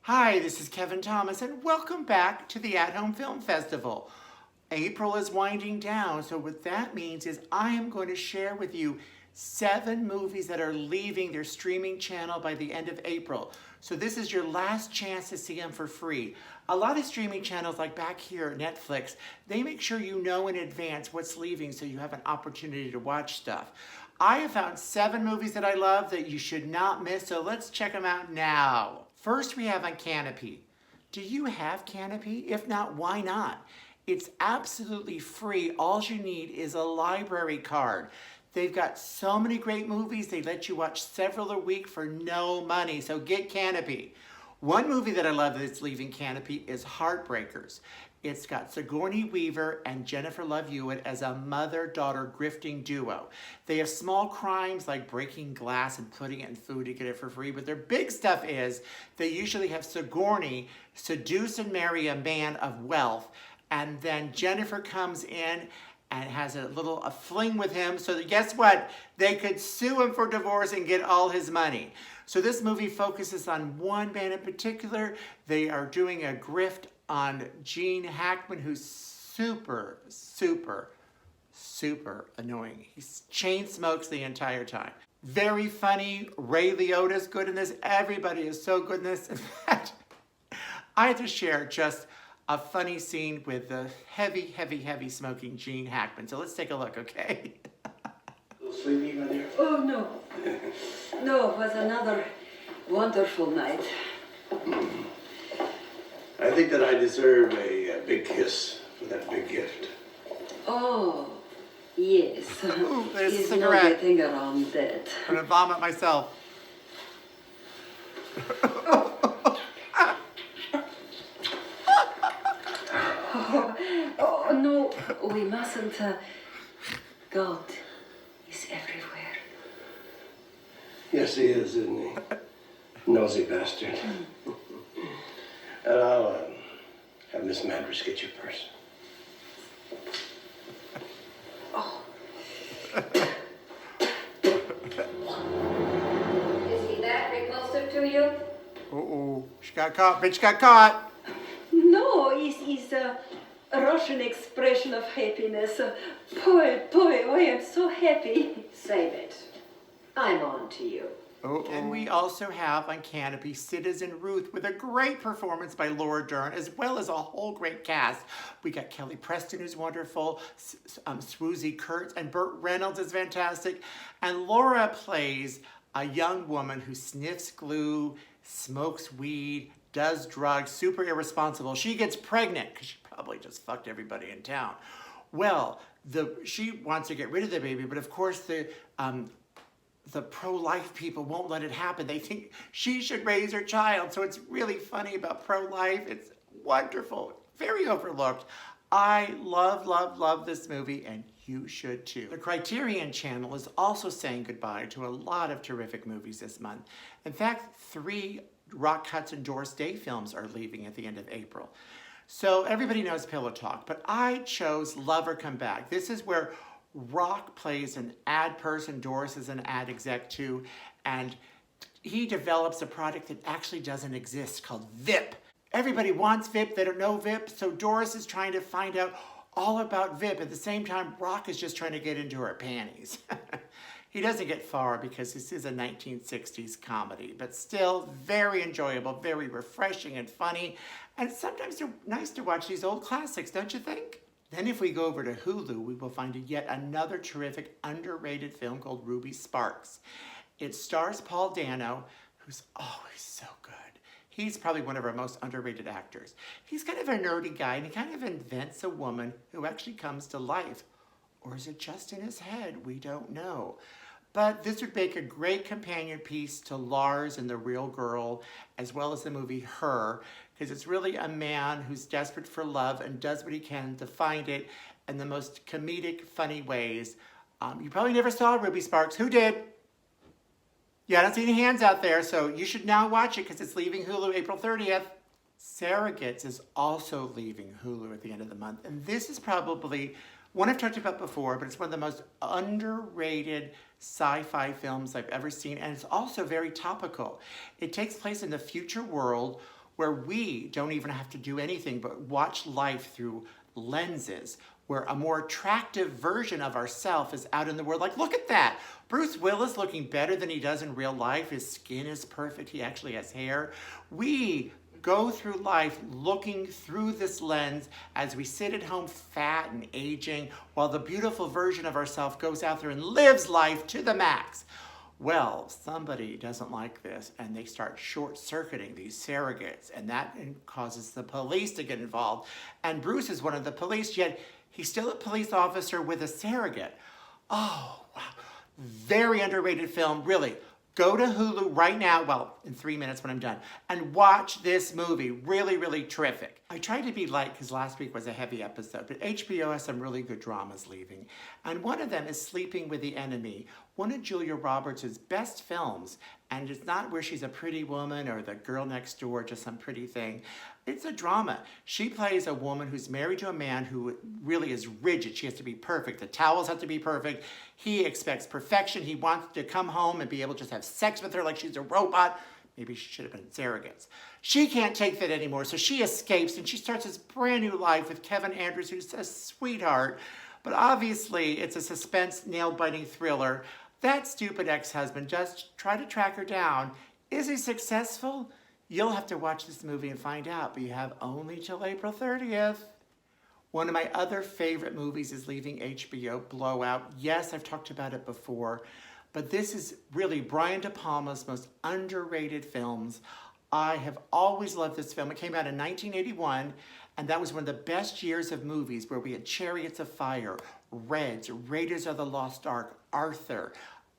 Hi, this is Kevin Thomas, and welcome back to the At Home Film Festival. April is winding down, so what that means is I am going to share with you 7 movies that are leaving their streaming channel by the end of April. So this is your last chance to see them for free. A lot of streaming channels, like back here at Netflix, they make sure you know in advance what's leaving so you have an opportunity to watch stuff. I have found 7 movies that I love that you should not miss, so let's check them out now. First, we have on Canopy. Do you have Canopy? If not, why not? It's absolutely free. All you need is a library card. They've got so many great movies. They let you watch several a week for no money, so get Canopy. One movie that I love that's leaving Canopy is Heartbreakers. It's got Sigourney Weaver and Jennifer Love Hewitt as a mother-daughter grifting duo. They have small crimes like breaking glass and putting it in food to get it for free, but their big stuff is they usually have Sigourney seduce and marry a man of wealth, and then Jennifer comes in and has a fling with him, so that, guess what? They could sue him for divorce and get all his money. So this movie focuses on one man in particular. They are doing a grift on Gene Hackman, who's super, super, super annoying. He chain smokes the entire time. Very funny. Ray Liotta's good in this. Everybody is so good in this. In fact, I had to share just a funny scene with the heavy, heavy, heavy smoking Gene Hackman. So let's take a look, okay? A little sleepy, my dear? Oh, no. No, it was another wonderful night. I think that I deserve a big kiss for that big gift. Oh, yes. Ooh, there's a He's no cigarette. getting around that. I'm gonna vomit myself. Oh, no, we mustn't. God is everywhere. Yes, he is, isn't he? Nosy bastard. And I'll have Miss Madras get your purse. Oh, Is he that repulsive to you? Uh-oh, she got caught. Bitch got caught. no, it's a Russian expression of happiness. Boy, I am so happy. Save it. I'm on to you. And we also have on Canopy Citizen Ruth with a great performance by Laura Dern, as well as a whole great cast. We got Kelly Preston, who's wonderful, Swoozie Kurtz, and Burt Reynolds is fantastic. And Laura plays a young woman who sniffs glue, smokes weed, does drugs, super irresponsible. She gets pregnant because she probably just fucked everybody in town. Well, she wants to get rid of the baby, but of course the pro-life people won't let it happen. They think she should raise her child. So it's really funny about pro-life. It's wonderful, very overlooked. I love this movie, and you should too. The Criterion channel is also saying goodbye to a lot of terrific movies this month. In fact, 3 Rock Hudson Doris Day films are leaving at the end of April. So everybody knows Pillow Talk, but I chose Love or Come Back. This is where Rock plays an ad person, Doris is an ad exec too, and he develops a product that actually doesn't exist called VIP. Everybody wants VIP, they don't know VIP, so Doris is trying to find out all about VIP. At the same time, Rock is just trying to get into her panties. He doesn't get far because this is a 1960s comedy, but still very enjoyable, very refreshing and funny, and sometimes they're nice to watch these old classics, don't you think? Then if we go over to Hulu, we will find yet another terrific underrated film called Ruby Sparks. It stars Paul Dano, who's always so good. He's probably one of our most underrated actors. He's kind of a nerdy guy, and he kind of invents a woman who actually comes to life. Or is it just in his head? We don't know. But this would make a great companion piece to Lars and the Real Girl, as well as the movie Her, because it's really a man who's desperate for love and does what he can to find it in the most comedic, funny ways. You probably never saw Ruby Sparks. Who did? Yeah, I don't see any hands out there, so you should now watch it because it's leaving Hulu April 30th. Surrogates is also leaving Hulu at the end of the month, and this is probably one I've talked about before, but it's one of the most underrated sci-fi films I've ever seen, and it's also very topical. It takes place in the future world where we don't even have to do anything but watch life through lenses, where a more attractive version of ourselves is out in the world. Like, look at that. Bruce Willis looking better than he does in real life. His skin is perfect. He actually has hair. We go through life looking through this lens as we sit at home fat and aging, while the beautiful version of ourselves goes out there and lives life to the max. Well, somebody doesn't like this, and they start short-circuiting these surrogates, and that causes the police to get involved. And Bruce is one of the police, yet he's still a police officer with a surrogate. Oh, wow. Very underrated film, really. Go to Hulu right now, well, in 3 minutes when I'm done, and watch this movie. Really, really terrific. I tried to be light because last week was a heavy episode, but HBO has some really good dramas leaving. And one of them is Sleeping with the Enemy, one of Julia Roberts' best films. And it's not where she's a pretty woman or the girl next door, just some pretty thing. It's a drama. She plays a woman who's married to a man who really is rigid. She has to be perfect. The towels have to be perfect. He expects perfection. He wants to come home and be able to just have sex with her like she's a robot. Maybe she should have been surrogates. She can't take that anymore, so she escapes and she starts this brand new life with Kevin Andrews, who's a sweetheart. But obviously, it's a suspense, nail-biting thriller. That stupid ex-husband just tried to track her down. Is he successful? You'll have to watch this movie and find out, but you have only till April 30th. One of my other favorite movies is leaving HBO, Blowout. Yes, I've talked about it before, but this is really Brian De Palma's most underrated films. I have always loved this film. It came out in 1981, and that was one of the best years of movies, where we had Chariots of Fire, Reds, Raiders of the Lost Ark, Arthur.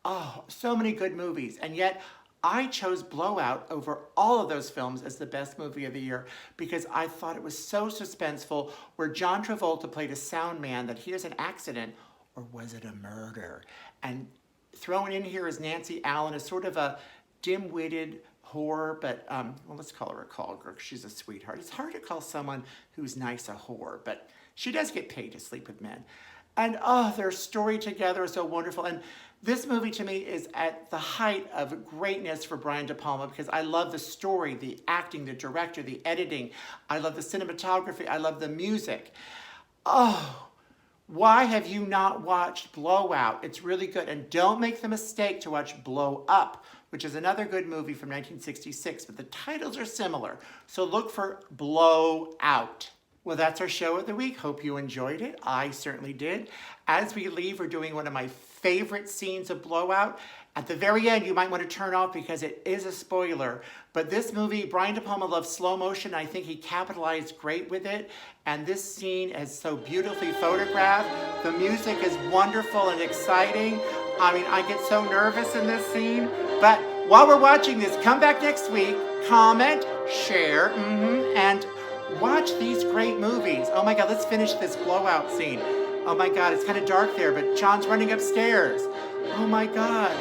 Oh, so many good movies. And yet, I chose Blowout over all of those films as the best movie of the year because I thought it was so suspenseful, where John Travolta played a sound man that here's an accident, or was it a murder? And thrown in here is Nancy Allen, as sort of a dim-witted whore, but well, let's call her a call girl. She's a sweetheart. It's hard to call someone who's nice a whore, but she does get paid to sleep with men. And oh, their story together is so wonderful. And this movie to me is at the height of greatness for Brian De Palma, because I love the story, the acting, the director, the editing. I love the cinematography. I love the music. Oh, why have you not watched Blowout? It's really good. And don't make the mistake to watch Blow Up, which is another good movie from 1966, but the titles are similar. So look for Blow Out. Well, that's our show of the week. Hope you enjoyed it. I certainly did. As we leave, we're doing one of my favorite scenes of Blowout. At the very end, you might want to turn off because it is a spoiler. But this movie, Brian De Palma loves slow motion. I think he capitalized great with it. And this scene is so beautifully photographed. The music is wonderful and exciting. I mean, I get so nervous in this scene. But while we're watching this, come back next week, comment, share, and watch these great movies. Oh my God, let's finish this Blowout scene. Oh my God, it's kind of dark there, but John's running upstairs. Oh my God.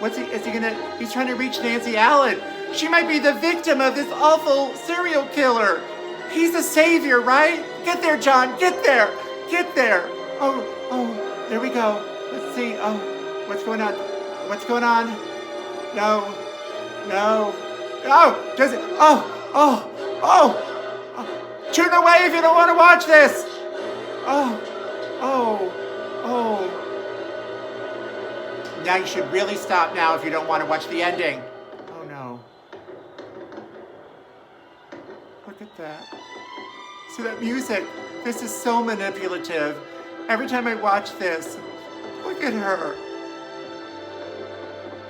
He's trying to reach Nancy Allen. She might be the victim of this awful serial killer. He's a savior, right? Get there, John, get there. Get there. Oh, there we go. Let's see. Oh, what's going on? What's going on? No. Does it? Oh. Turn away if you don't want to watch this. Oh. Now you should really stop now if you don't want to watch the ending. Oh no. Look at that. See that music? This is so manipulative. Every time I watch this, look at her.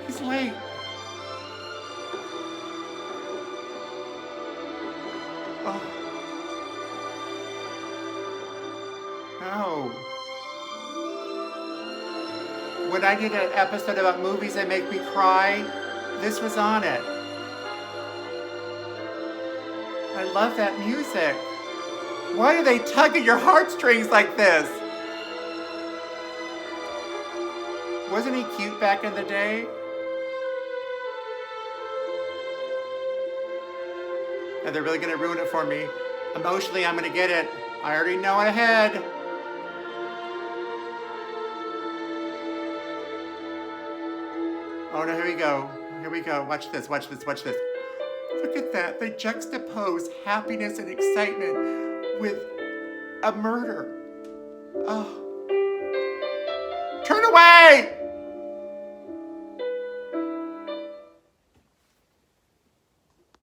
He's late. Oh. No. When I did an episode about movies that make me cry, this was on it. I love that music. Why do they tug at your heartstrings like this? Wasn't he cute back in the day? And they're really going to ruin it for me. Emotionally, I'm going to get it. I already know ahead. Oh no, here we go. Watch this. Look at that. They juxtapose happiness and excitement with a murder. Oh,